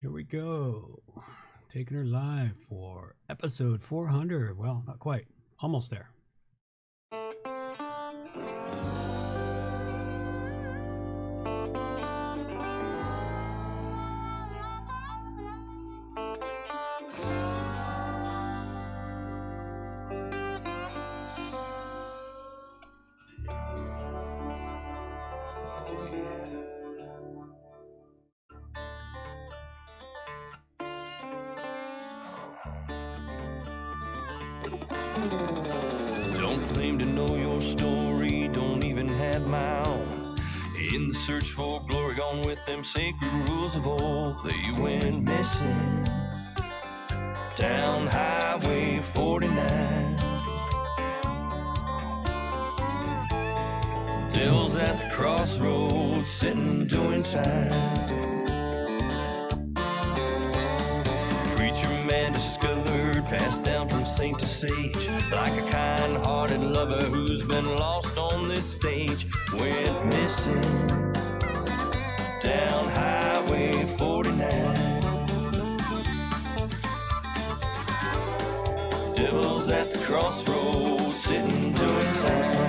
Here we go. Taking her live for episode 400. Well, not quite. Almost there. Don't claim to know your story, don't even have my own. In the search for glory, gone with them sacred rules of old. They went missing down Highway 49. Devil's at the crossroads, sitting doing time. Preacher man discovered, passed down from saint to sage, like a kind-hearted lover who's been lost on this stage. Went missing down Highway 49. Devil's at the crossroads, sitting doing time.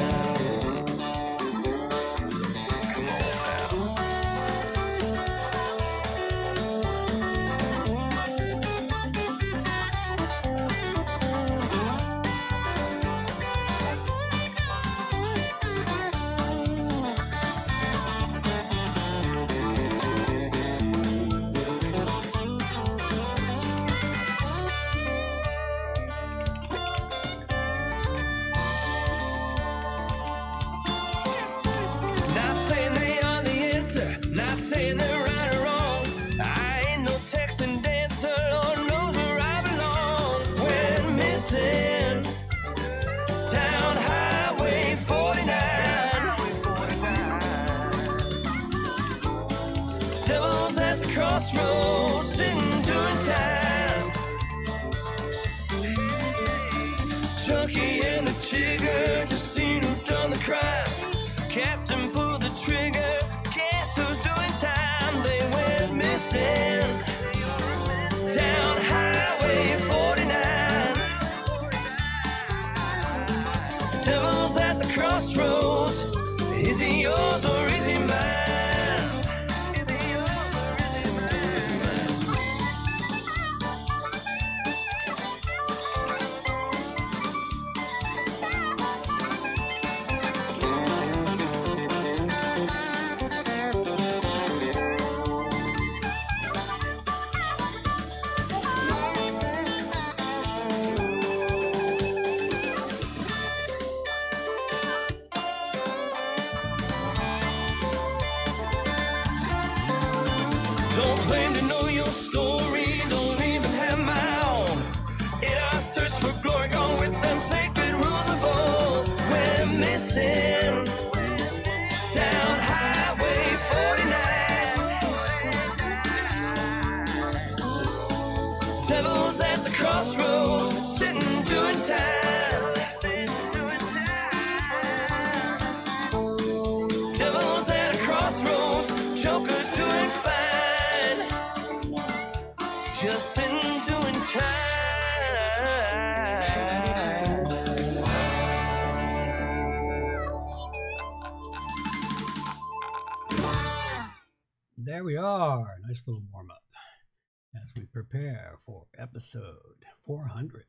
Crossroads, sitting doing time. Junkie and the jigger just seen who done the crime. Captain pulled the trigger, guess who's doing time? They went missing down Highway 49. Devil's at the crossroads, is he yours or is he mine? Don't claim to know your story, don't even have my own. In our search for glory, gone with them sacred rules of old. We're missing down Highway 49. Devil's at the crossroads, sitting doing time. Devil's at a crossroads, joker's doing fine. Just sitting doing time. There we are. Nice little warm up as we prepare for episode 400.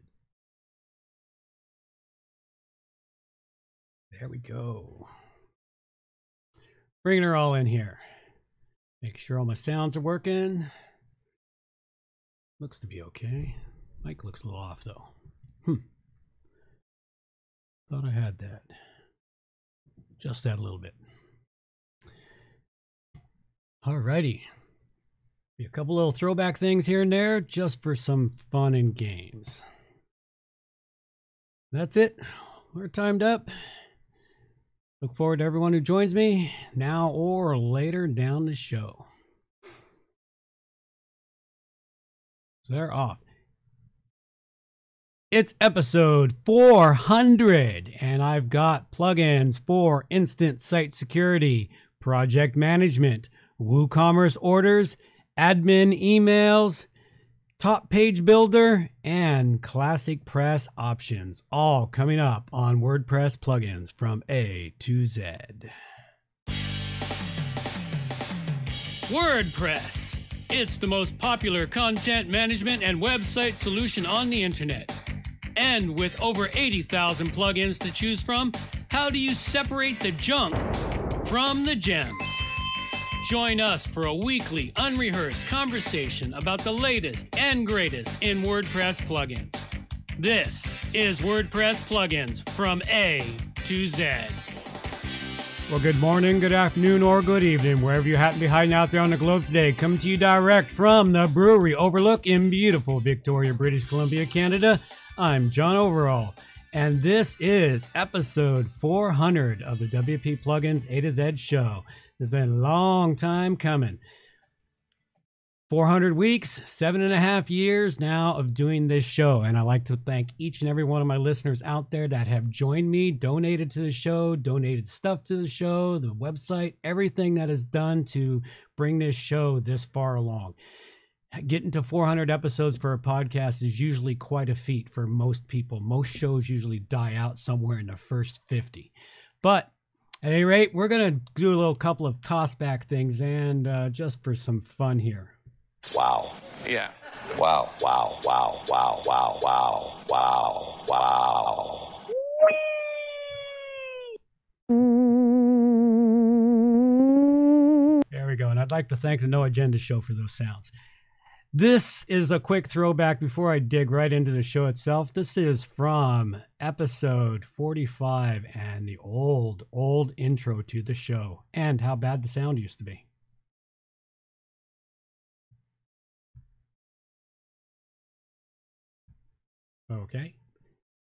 There we go. Bringing her all in here. Make sure all my sounds are working. Looks to be okay. Mic looks a little off though. Thought I had that. Just that a little bit. Alrighty. A couple little throwback things here and there just for some fun and games. That's it. We're timed up. Look forward to everyone who joins me now or later down the show. So they're off. It's episode 400, and I've got plugins for instant site security, project management, WooCommerce orders, admin emails, top page builder, and classic press options, all coming up on WordPress plugins from A to Z. WordPress. It's the most popular content management and website solution on the internet. And with over 80,000 plugins to choose from, how do you separate the junk from the gems? Join us for a weekly, unrehearsed conversation about the latest and greatest in WordPress plugins. This is WordPress plugins from A to Z. Well, good morning, good afternoon, or good evening, wherever you happen to be hiding out there on the globe today. Coming to you direct from the brewery Overlook in beautiful Victoria, British Columbia, Canada. I'm John Overall, and this is episode 400 of the WP Plugins A to Z show. This has been a long time coming. 400 weeks, 7.5 years now of doing this show. And I'd like to thank each and every one of my listeners out there that have joined me, donated to the show, donated stuff to the show, the website, everything that is done to bring this show this far along. Getting to 400 episodes for a podcast is usually quite a feat for most people. Most shows usually die out somewhere in the first 50. But at any rate, we're going to do a little couple of toss-back things and just for some fun here. Wow. Yeah. Wow. Wow. Wow. Wow. Wow. Wow. Wow. Wow. There we go. And I'd like to thank the No Agenda Show for those sounds. This is a quick throwback before I dig right into the show itself. This is from episode 45 and the old intro to the show and how bad the sound used to be. Okay,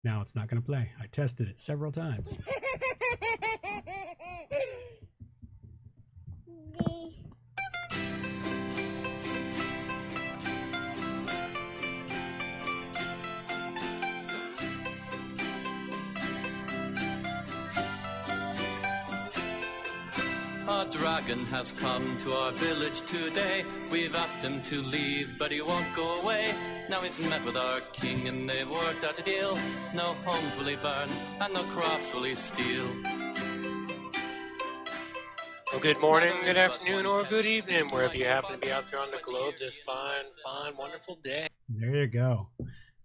now it's not going to play. I tested it several times. A dragon has come to our village today. We've asked him to leave, but he won't go away. Now he's met with our king and they've worked out a deal. No homes will he burn and no crops will he steal. Well, good morning, good afternoon, or good evening, wherever you happen to be out there on the globe this fine, wonderful day. There you go.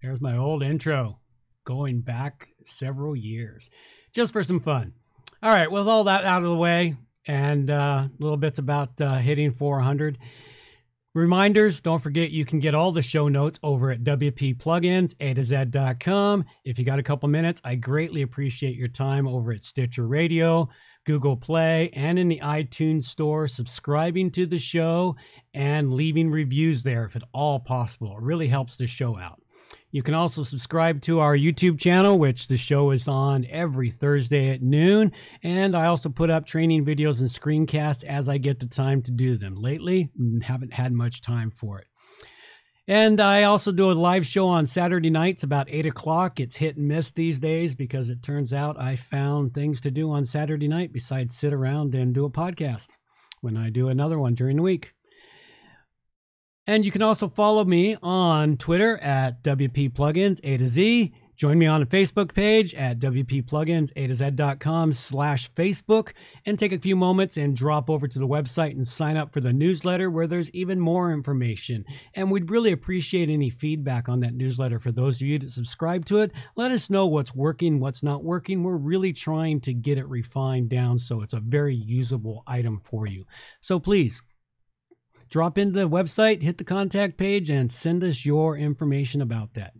There's my old intro going back several years just for some fun. All right, with all that out of the way, and little bits about hitting 400. Reminders, don't forget you can get all the show notes over at WPPluginsA2Z.com. If you got a couple minutes, I greatly appreciate your time over at Stitcher Radio, Google Play, and in the iTunes Store, subscribing to the show and leaving reviews there if at all possible. It really helps the show out. You can also subscribe to our YouTube channel, which the show is on every Thursday at noon. And I also put up training videos and screencasts as I get the time to do them. Lately, haven't had much time for it. And I also do a live show on Saturday nights about 8 o'clock. It's hit and miss these days because it turns out I found things to do on Saturday night besides sit around and do a podcast when I do another one during the week. And you can also follow me on Twitter at WP Plugins A to Z. Join me on the Facebook page at WPPluginsA2Z.com/Facebook and take a few moments and drop over to the website and sign up for the newsletter where there's even more information. And we'd really appreciate any feedback on that newsletter for those of you that subscribe to it. Let us know what's working, what's not working. We're really trying to get it refined down so it's a very usable item for you. So please, drop into the website, hit the contact page, and send us your information about that.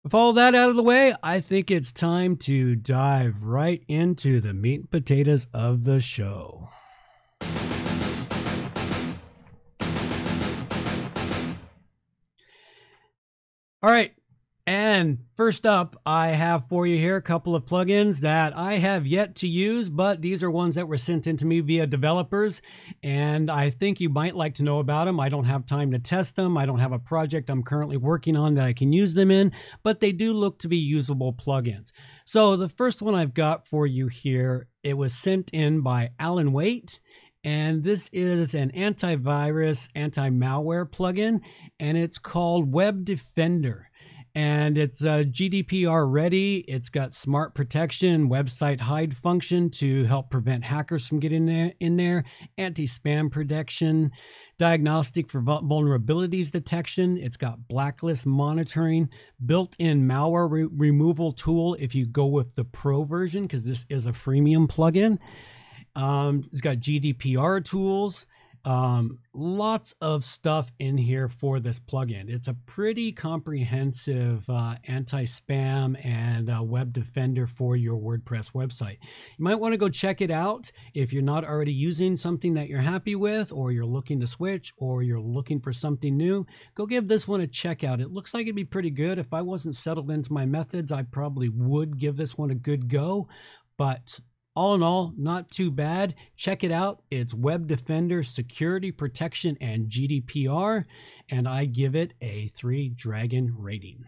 With all that out of the way, I think it's time to dive right into the meat and potatoes of the show. All right. And first up, I have for you here a couple of plugins that I have yet to use, but these are ones that were sent in to me via developers, and I think you might like to know about them. I don't have time to test them. I don't have a project I'm currently working on that I can use them in, but they do look to be usable plugins. So the first one I've got for you here, it was sent in by Alan Waite, And this is an antivirus, anti-malware plugin, and it's called WebDefender. And it's GDPR ready. It's got smart protection, website hide function to help prevent hackers from getting in there, anti-spam protection, diagnostic for vulnerabilities detection. It's got blacklist monitoring, built-in malware removal tool if you go with the Pro version, because this is a freemium plugin. It's got GDPR tools. Lots of stuff in here for this plugin. It's a pretty comprehensive anti-spam and web defender for your WordPress website. You might want to go check it out if you're not already using something that you're happy with, or you're looking to switch, or you're looking for something new. Go give this one a check out. It looks like it'd be pretty good. If I wasn't settled into my methods, I probably would give this one a good go, but all in all, not too bad. Check it out. It's WebDefender Security Protection and GDPR, and I give it a 3 dragon rating.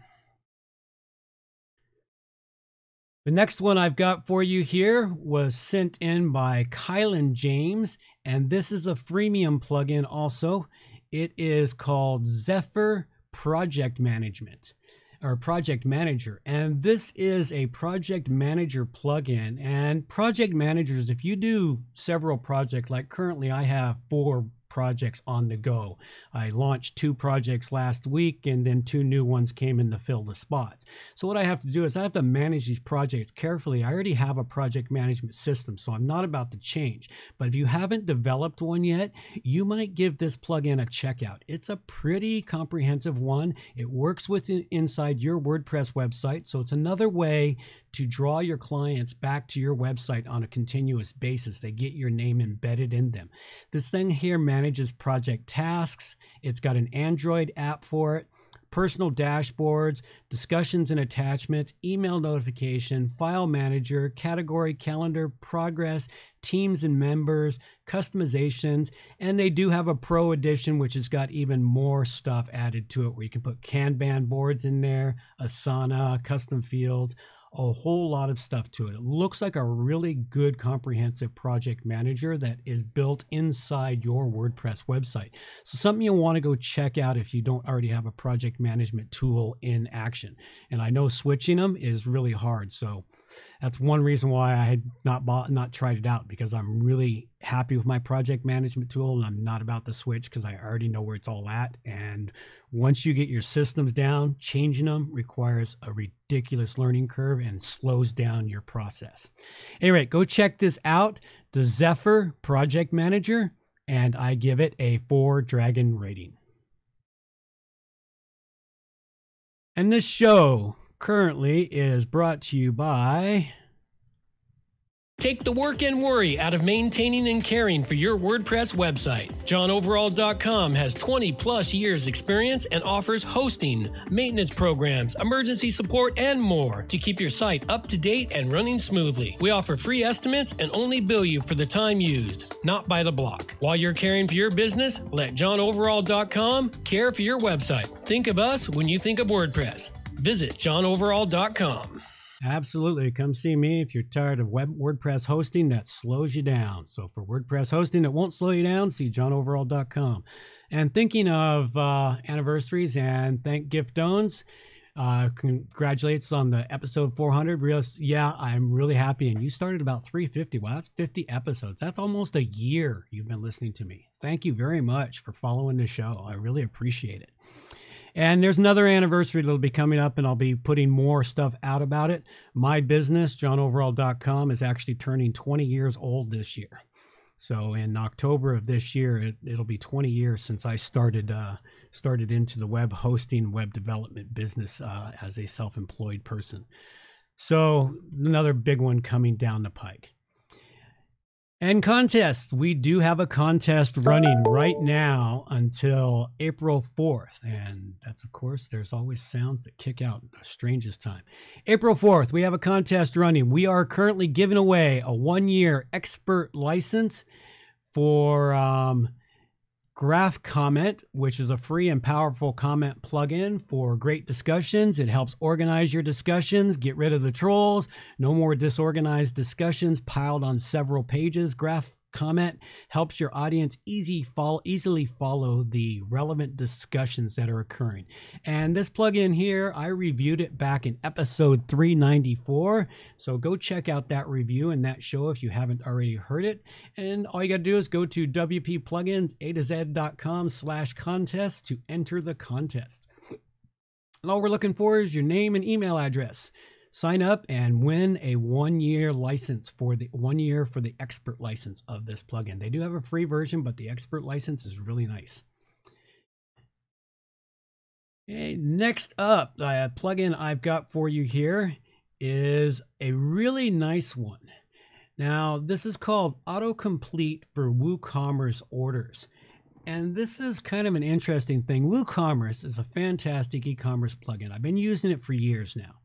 The next one I've got for you here was sent in by Kylan James, and this is a freemium plugin also. It is called Zephyr Project Management, or Project Manager. And this is a project manager plugin. And project managers, if you do several projects, like currently I have 4 projects on the go. I launched 2 projects last week, and then 2 new ones came in to fill the spots. So what I have to do is I have to manage these projects carefully. I already have a project management system, so I'm not about to change. But if you haven't developed one yet, you might give this plugin a check out. It's a pretty comprehensive one. It works inside your WordPress website, so it's another way to draw your clients back to your website on a continuous basis. They get your name embedded in them. This thing here manages project tasks. It's got an Android app for it, personal dashboards, discussions and attachments, email notification, file manager, category calendar, progress, teams and members, customizations, and they do have a Pro edition, which has got even more stuff added to it, where you can put Kanban boards in there, Asana, custom fields, a whole lot of stuff to it. It looks like a really good comprehensive project manager that is built inside your WordPress website. So something you'll want to go check out if you don't already have a project management tool in action. And I know switching them is really hard. So that's one reason why I had not tried it out, because I'm really happy with my project management tool, and I'm not about to switch because I already know where it's all at. And once you get your systems down, changing them requires a ridiculous learning curve and slows down your process. Anyway, go check this out, the Zephyr Project Manager, and I give it a 4 dragon rating. And this show currently is brought to you by... Take the work and worry out of maintaining and caring for your WordPress website. JohnOverall.com has 20 plus years experience and offers hosting, maintenance programs, emergency support, and more to keep your site up to date and running smoothly. We offer free estimates and only bill you for the time used, not by the block. While you're caring for your business, let JohnOverall.com care for your website. Think of us when you think of WordPress. Visit JohnOverall.com. Absolutely. Come see me if you're tired of WordPress hosting that slows you down. So for WordPress hosting that won't slow you down, see johnoverall.com. And thinking of anniversaries, and thank Gift Owns. Congratulations on the episode 400. Yeah, I'm really happy. And you started about 350. Wow, that's 50 episodes. That's almost a year you've been listening to me. Thank you very much for following the show. I really appreciate it. And there's another anniversary that'll be coming up, and I'll be putting more stuff out about it. My business, johnoverall.com, is actually turning 20 years old this year. So in October of this year, it'll be 20 years since I started into the web hosting, web development business as a self-employed person. So another big one coming down the pike. And contests. We do have a contest running right now until April 4th. And that's, of course, there's always sounds that kick out at the strangest time. April 4th, we have a contest running. We are currently giving away a 1-year expert license for Graph Comment, which is a free and powerful comment plugin for great discussions. It helps organize your discussions, get rid of the trolls, no more disorganized discussions piled on several pages. Graph comment helps your audience easily follow the relevant discussions that are occurring. And this plugin here, I reviewed it back in episode 394. So go check out that review and that show if you haven't already heard it. And all you got to do is go to wpplugins.com/contest to enter the contest. And all we're looking for is your name and email address. Sign up and win a 1-year license for the 1 year for the expert license of this plugin. They do have a free version, but the expert license is really nice. Okay, next up, a plugin I've got for you here is a really nice one. Now, this is called Autocomplete for WooCommerce orders. And this is kind of an interesting thing. WooCommerce is a fantastic e-commerce plugin. I've been using it for years now.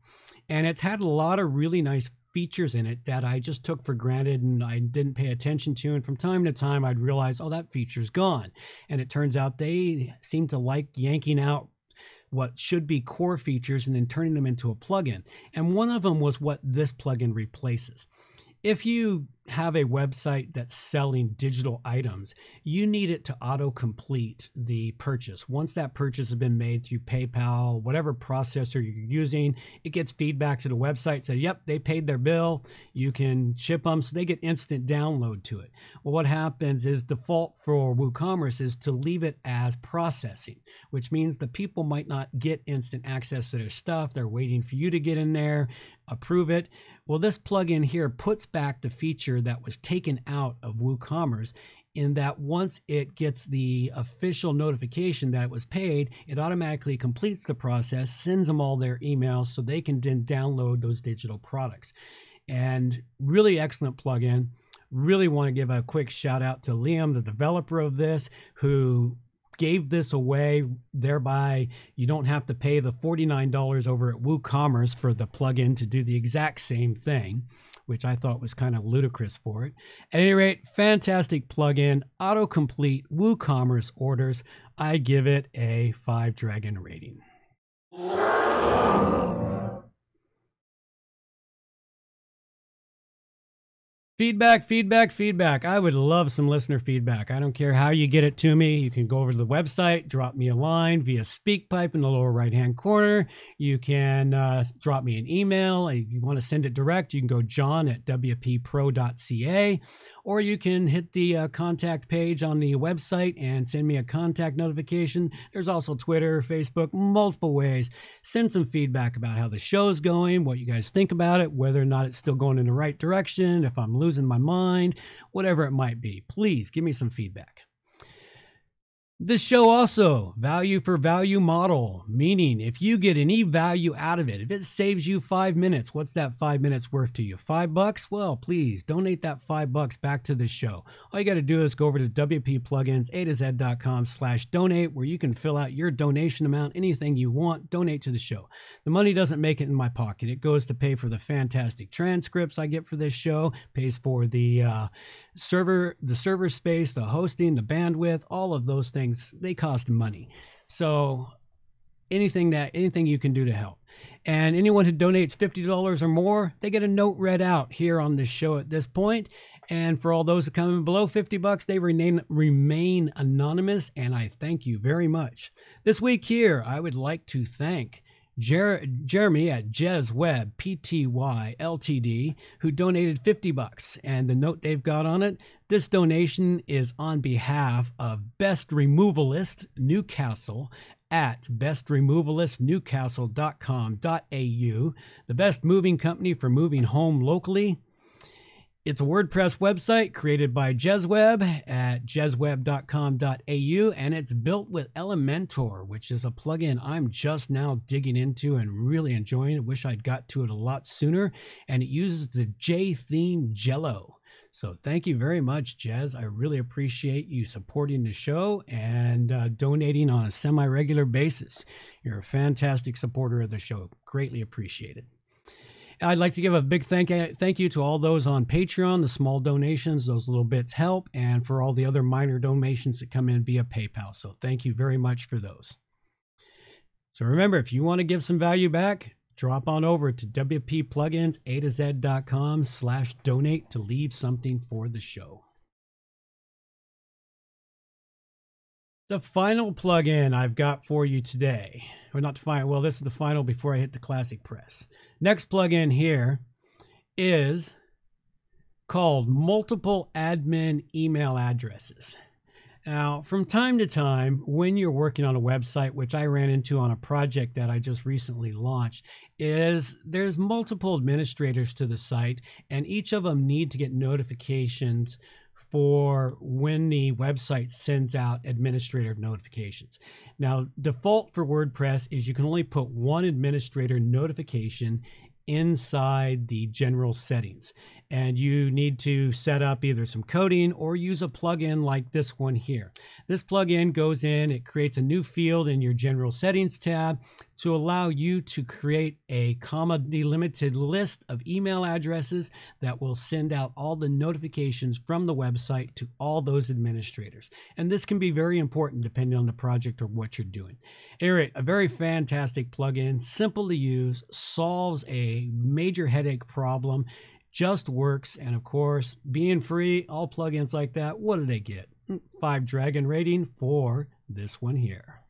And it's had a lot of really nice features in it that I just took for granted and I didn't pay attention to. And from time to time, I'd realize, oh, that feature's gone. And it turns out they seem to like yanking out what should be core features and then turning them into a plugin. And one of them was what this plugin replaces. If you have a website that's selling digital items, you need it to autocomplete the purchase. Once that purchase has been made through PayPal, whatever processor you're using, it gets feedback to the website, say, yep, they paid their bill, you can ship them, so they get instant download to it. Well, what happens is default for WooCommerce is to leave it as processing, which means the people might not get instant access to their stuff. They're waiting for you to get in there, approve it. Well, this plugin here puts back the feature that was taken out of WooCommerce, in that once it gets the official notification that it was paid, it automatically completes the process, sends them all their emails so they can then download those digital products. And really excellent plugin. Really want to give a quick shout out to Liam, the developer of this, who gave this away, thereby you don't have to pay the $49 over at WooCommerce for the plugin to do the exact same thing, which I thought was kind of ludicrous for it. At any rate, fantastic plugin, autocomplete WooCommerce orders. I give it a 5 dragon rating. Feedback. I would love some listener feedback. I don't care how you get it to me. You can go over to the website, drop me a line via SpeakPipe in the lower right-hand corner. You can drop me an email. If you want to send it direct, you can go john@wppro.ca, or you can hit the contact page on the website and send me a contact notification. There's also Twitter, Facebook, multiple ways. Send some feedback about how the show's going, what you guys think about it, whether or not it's still going in the right direction, if I'm losing my mind, whatever it might be. Please give me some feedback. This show also, value for value model, meaning if you get any value out of it, if it saves you 5 minutes, what's that 5 minutes worth to you? $5? Well, please donate that $5 back to the show. All you got to do is go over to wpplugins.com/donate, where you can fill out your donation amount, anything you want, donate to the show. The money doesn't make it in my pocket. It goes to pay for the fantastic transcripts I get for this show, pays for the server space, the hosting, the bandwidth, all of those things. They cost money. So anything you can do to help. And anyone who donates $50 or more, they get a note read out here on this show at this point. And for all those that come in below $50, they remain anonymous, and I thank you very much. This week here, I would like to thank Jeremy at JezWeb Pty Ltd, who donated $50, and the note they've got on it, this donation is on behalf of Best Removalist Newcastle at bestremovalistnewcastle.com.au, the best moving company for moving home locally. It's a WordPress website created by JezWeb at jezweb.com.au, and it's built with Elementor, which is a plugin I'm just now digging into and really enjoying. I wish I'd got to it a lot sooner, and it uses the J-theme Jello. So thank you very much, Jez. I really appreciate you supporting the show and donating on a semi-regular basis. You're a fantastic supporter of the show. Greatly appreciated. I'd like to give a big thank you to all those on Patreon, the small donations, those little bits help, and for all the other minor donations that come in via PayPal. So thank you very much for those. So remember, if you want to give some value back, drop on over to wppluginsa2z.com/donate to leave something for the show. The final plugin I've got for you today, or not the final, well, this is the final before I hit the Classic Press. Next plugin here is called Multiple Admin Email Addresses. Now, from time to time, when you're working on a website, which I ran into on a project that I just recently launched, is there's multiple administrators to the site, and each of them need to get notifications for when the website sends out administrator notifications. Now, default for WordPress is you can only put one administrator notification inside the general settings, and you need to set up either some coding or use a plugin like this one here. This plugin goes in, it creates a new field in your general settings tab to allow you to create a comma delimited list of email addresses that will send out all the notifications from the website to all those administrators. And this can be very important depending on the project or what you're doing. Anyway, a very fantastic plugin, simple to use, solves a major headache problem, just works. And of course, being free, all plugins like that, what do they get? 5 dragon rating for this one here.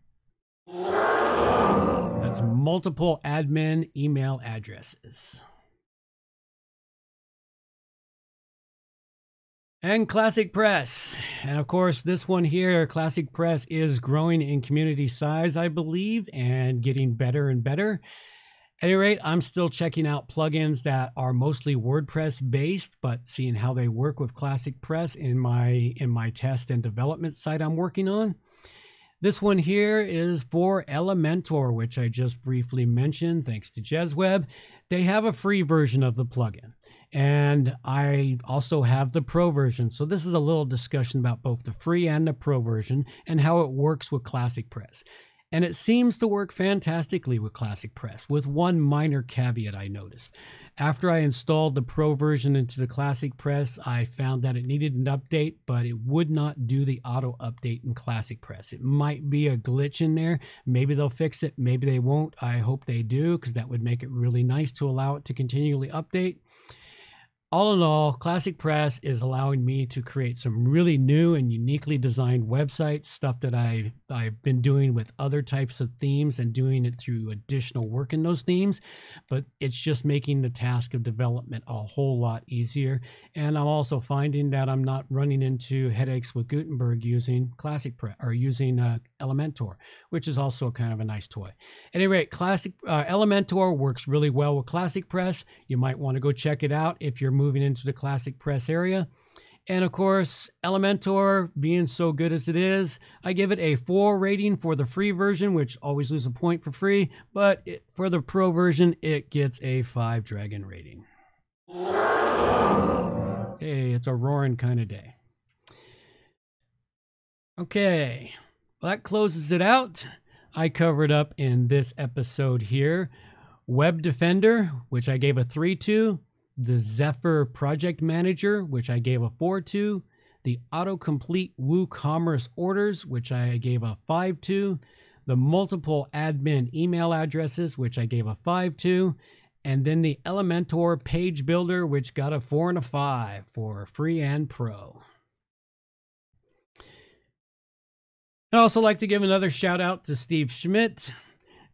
That's multiple admin email addresses. And Classic Press. And of course, this one here, Classic Press, is growing in community size, I believe, and getting better and better. At any rate, I'm still checking out plugins that are mostly WordPress based, but seeing how they work with Classic Press in my test and development site I'm working on. This one here is for Elementor, which I just briefly mentioned, thanks to JezWeb. They have a free version of the plugin, and I also have the pro version. So this is a little discussion about both the free and the pro version and how it works with Classic Press. And it seems to work fantastically with Classic Press, with one minor caveat I noticed. After I installed the Pro version into the Classic Press, I found that it needed an update, but it would not do the auto update in Classic Press. It might be a glitch in there. Maybe they'll fix it. Maybe they won't. I hope they do, because that would make it really nice to allow it to continually update. All in all, Classic Press is allowing me to create some really new and uniquely designed websites, stuff that I've been doing with other types of themes and doing it through additional work in those themes. But it's just making the task of development a whole lot easier. And I'm also finding that I'm not running into headaches with Gutenberg using Classic Press or using Elementor, which is also kind of a nice toy. At any rate, Elementor works really well with Classic Press. You might want to go check it out if you're moving into the Classic Press area. And of course, Elementor, being so good as it is, I give it a 4 rating for the free version, which always lose a point for free, but for the pro version, it gets a 5 dragon rating. Hey, it's a roaring kind of day. Okay, well, that closes it out. I covered up in this episode here WebDefender, which I gave a 3 to, the Zephyr Project Manager, which I gave a 4 to, the Autocomplete WooCommerce Orders, which I gave a 5 to, the Multiple Admin Email Addresses, which I gave a 5 to, and then the Elementor Page Builder, which got a 4 and a 5 for free and pro. I'd also like to give another shout out to Steve Schmidt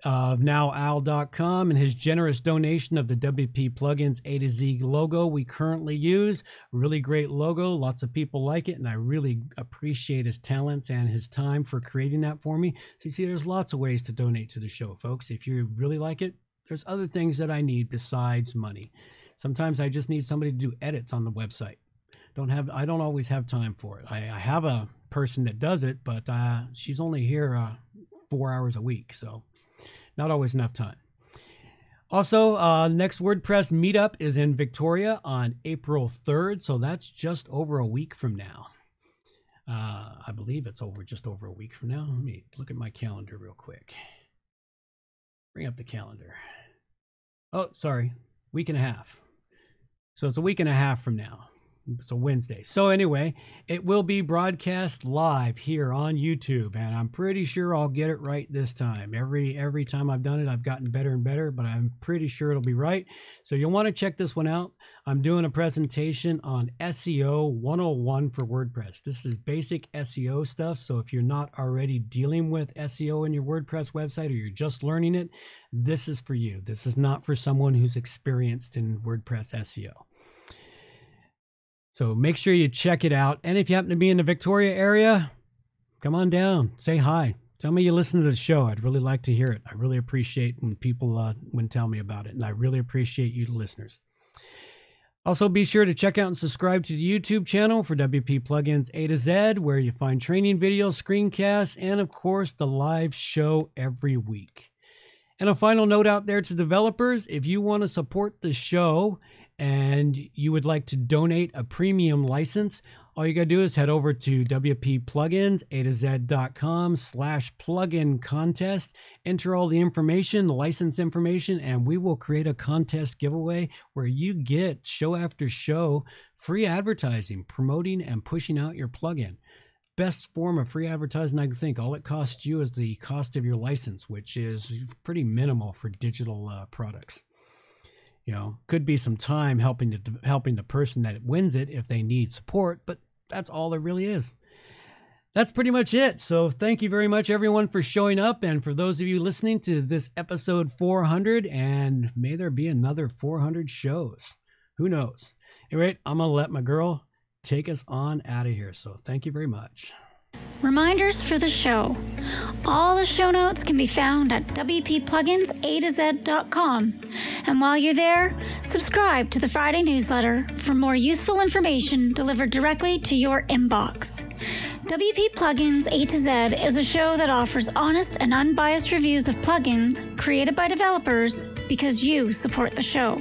of NowOwl.com and his generous donation of the WP Plugins A to Z logo we currently use. Really great logo. Lots of people like it, and I really appreciate his talents and his time for creating that for me. So you see, there's lots of ways to donate to the show, folks. If you really like it, there's other things that I need besides money. Sometimes I just need somebody to do edits on the website. I don't always have time for it. I have a person that does it, but she's only here 4 hours a week, so not always enough time. Also, next WordPress meetup is in Victoria on April 3rd, so that's just over a week from now. I believe it's just over a week from now. Let me look at my calendar real quick. Bring up the calendar. Oh, sorry, week and a half. So it's a week and a half from now. It's a Wednesday. So anyway, it will be broadcast live here on YouTube, and I'm pretty sure I'll get it right this time. Every time I've done it, I've gotten better and better, but I'm pretty sure it'll be right. So you'll want to check this one out. I'm doing a presentation on SEO 101 for WordPress. This is basic SEO stuff. So if you're not already dealing with SEO in your WordPress website, or you're just learning it, this is for you. This is not for someone who's experienced in WordPress SEO. So make sure you check it out. And if you happen to be in the Victoria area, come on down, say hi. Tell me you listen to the show. I'd really like to hear it. I really appreciate when people tell me about it. And I really appreciate you, the listeners. Also, be sure to check out and subscribe to the YouTube channel for WP Plugins A to Z, where you find training videos, screencasts, and of course, the live show every week. And a final note out there to developers, if you want to support the show and you would like to donate a premium license, all you got to do is head over to wppluginsa2z.com/plugin contest, enter all the information, the license information, and we will create a contest giveaway where you get show after show free advertising, promoting and pushing out your plugin. Best form of free advertising I can think. All it costs you is the cost of your license, which is pretty minimal for digital products. You know, could be some time helping the person that wins it if they need support, but that's all there really is. That's pretty much it. So thank you very much, everyone, for showing up. And for those of you listening to this episode 400, and may there be another 400 shows. Who knows? Anyway, I'm going to let my girl take us on out of here. So thank you very much. Reminders for the show. All the show notes can be found at wppluginsa2z.com. And while you're there, subscribe to the Friday newsletter for more useful information delivered directly to your inbox. WP Plugins A to Z is a show that offers honest and unbiased reviews of plugins created by developers because you support the show.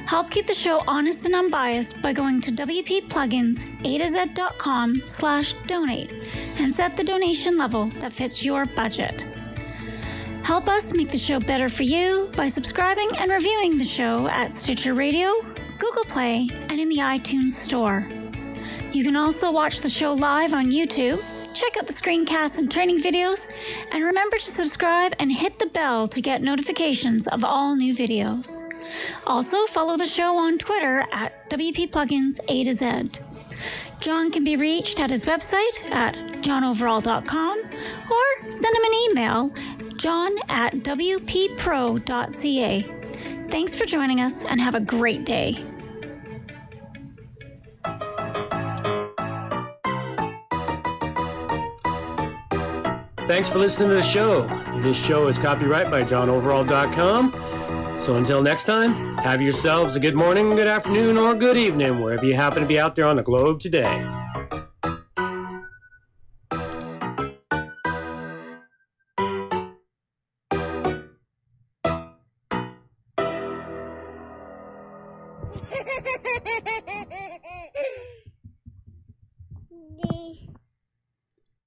Help keep the show honest and unbiased by going to wppluginsa2z.com/donate and set the donation level that fits your budget. Help us make the show better for you by subscribing and reviewing the show at Stitcher Radio, Google Play, and in the iTunes Store. You can also watch the show live on YouTube, check out the screencasts and training videos, and remember to subscribe and hit the bell to get notifications of all new videos. Also, follow the show on Twitter at WP Plugins A to Z. John can be reached at his website at johnoverall.com or send him an email, john@wppro.ca. Thanks for joining us and have a great day. Thanks for listening to the show. This show is copyright by johnoverall.com. So until next time, have yourselves a good morning, good afternoon, or good evening, wherever you happen to be out there on the globe today.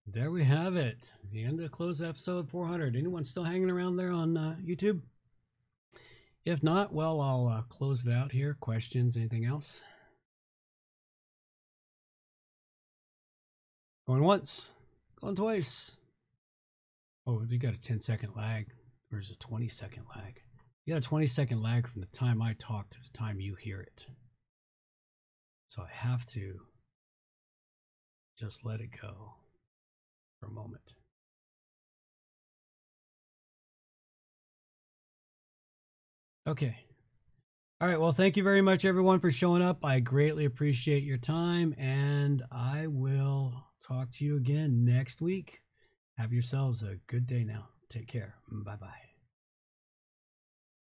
There we have it. The end of close episode 400. Anyone still hanging around there on YouTube? If not, well, I'll close it out here. Questions, anything else? Going once, going twice. Oh, you got a 10-second lag. Or is it a 20-second lag? You got a 20-second lag from the time I talk to the time you hear it. So I have to just let it go for a moment. Okay. All right. Well, thank you very much, everyone, for showing up. I greatly appreciate your time, and I will talk to you again next week. Have yourselves a good day now. Take care. Bye-bye.